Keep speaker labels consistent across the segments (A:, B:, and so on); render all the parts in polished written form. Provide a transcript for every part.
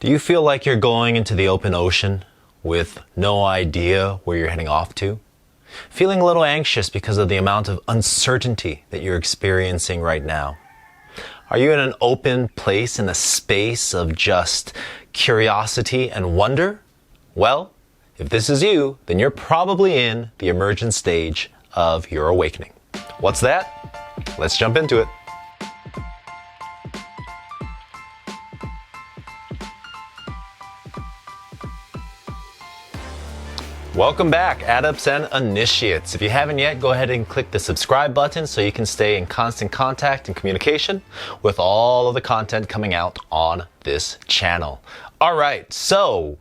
A: Do you feel like you're going into the open ocean with no idea where you're heading off to? Feeling a little anxious because of the amount of uncertainty that you're experiencing right now? Are you in an open place in a space of just curiosity and wonder? Well, if this is you, then you're probably in the emergent stage of your awakening. What's that? Let's jump into it. Welcome back, Adepts and Initiates. If you haven't yet, go ahead and click the subscribe button so you can stay in constant contact and communication with all of the content coming out on this channel. All right, so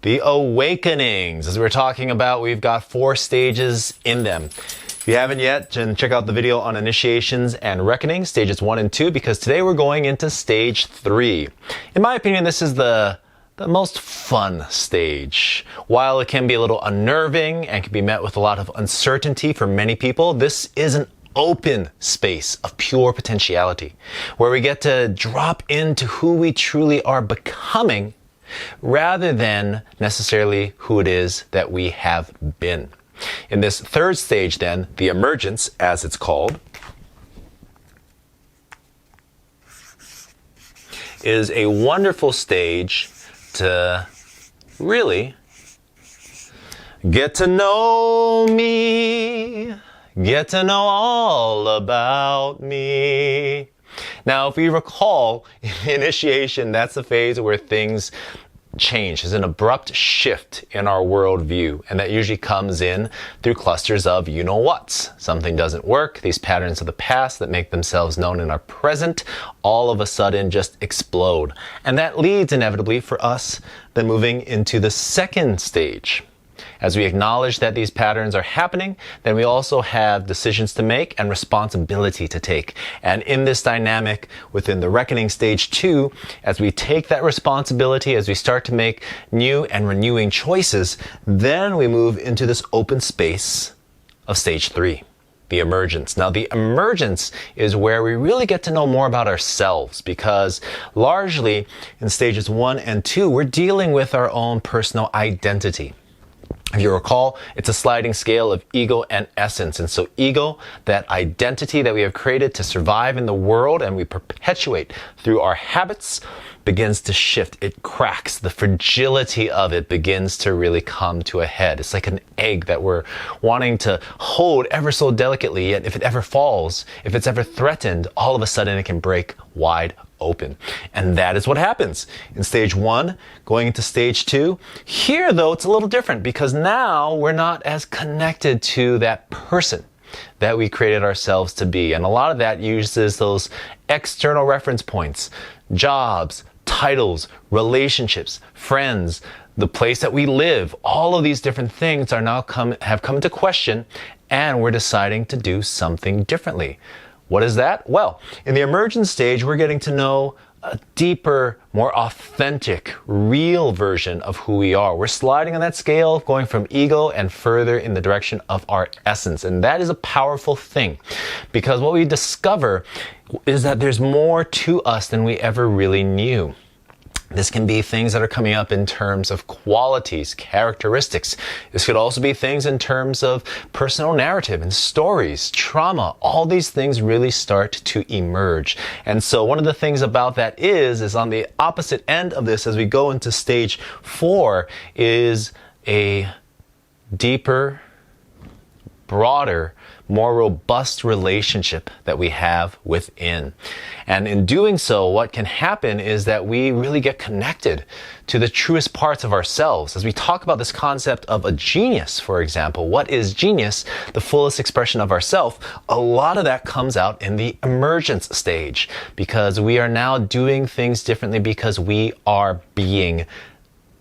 A: the awakenings, as we were talking about, we've got 4 stages in them. If you haven't yet, then check out the video on initiations and reckoning, stages 1 and 2, because today we're going into stage 3. In my opinion, this is the most fun stage. While it can be a little unnerving and can be met with a lot of uncertainty for many people, this is an open space of pure potentiality where we get to drop into who we truly are becoming rather than necessarily who it is that we have been. In this 3rd stage then, the emergence as it's called, is a wonderful stage to really get to know me, get to know all about me. Now, if we recall, in initiation, that's the phase where things change. There's an abrupt shift in our worldview, and that usually comes in through clusters of you-know-whats. Something doesn't work. These patterns of the past that make themselves known in our present all of a sudden just explode. And that leads inevitably for us then moving into the 2nd stage. As we acknowledge that these patterns are happening, then we also have decisions to make and responsibility to take. And in this dynamic within the reckoning stage 2, as we take that responsibility, as we start to make new and renewing choices, then we move into this open space of stage 3. The emergence. Now, the emergence is where we really get to know more about ourselves, because largely in stages 1 and 2, we're dealing with our own personal identity. If you recall, it's a sliding scale of ego and essence. And so ego, that identity that we have created to survive in the world and we perpetuate through our habits, begins to shift. It cracks. The fragility of it begins to really come to a head. It's like an egg that we're wanting to hold ever so delicately, yet if it ever falls, if it's ever threatened, all of a sudden it can break wide open. And that is what happens in stage 1, going into stage 2. Here, though, it's a little different because now we're not as connected to that person that we created ourselves to be. And a lot of that uses those external reference points, jobs, titles, relationships, friends, the place that we live. All of these different things are now have come into question, and we're deciding to do something differently. What is that? Well, in the emergence stage, we're getting to know a deeper, more authentic, real version of who we are. We're sliding on that scale, going from ego and further in the direction of our essence. And that is a powerful thing, because what we discover is that there's more to us than we ever really knew. This can be things that are coming up in terms of qualities, characteristics. This could also be things in terms of personal narrative and stories, trauma. All these things really start to emerge. And so one of the things about that is on the opposite end of this, as we go into stage 4, is a deeper, broader, more robust relationship that we have within. And in doing so, what can happen is that we really get connected to the truest parts of ourselves. As we talk about this concept of a genius, for example, what is genius? The fullest expression of ourself. A lot of that comes out in the emergence stage, because we are now doing things differently because we are being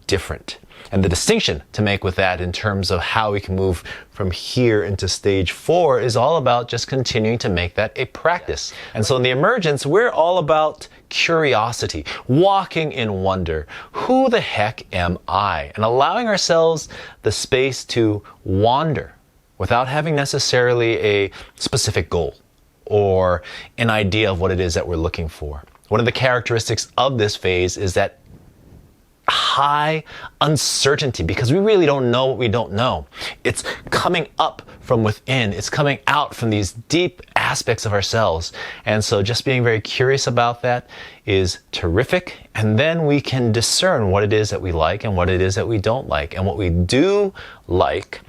A: different. And the distinction to make with that in terms of how we can move from here into stage 4 is all about just continuing to make that a practice. And so in the emergence, we're all about curiosity, walking in wonder. Who the heck am I? And allowing ourselves the space to wander without having necessarily a specific goal or an idea of what it is that we're looking for. One of the characteristics of this phase is that high uncertainty because we really don't know what we don't know. It's coming up from within. It's coming out from these deep aspects of ourselves. And so just being very curious about that is terrific. And then we can discern what it is that we like and what it is that we don't like. And what we do like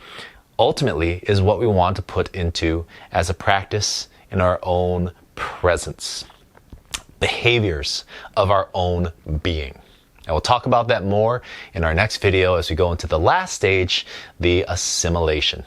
A: ultimately is what we want to put into as a practice in our own presence, behaviors of our own being. And we'll talk about that more in our next video as we go into the last stage, the assimilation.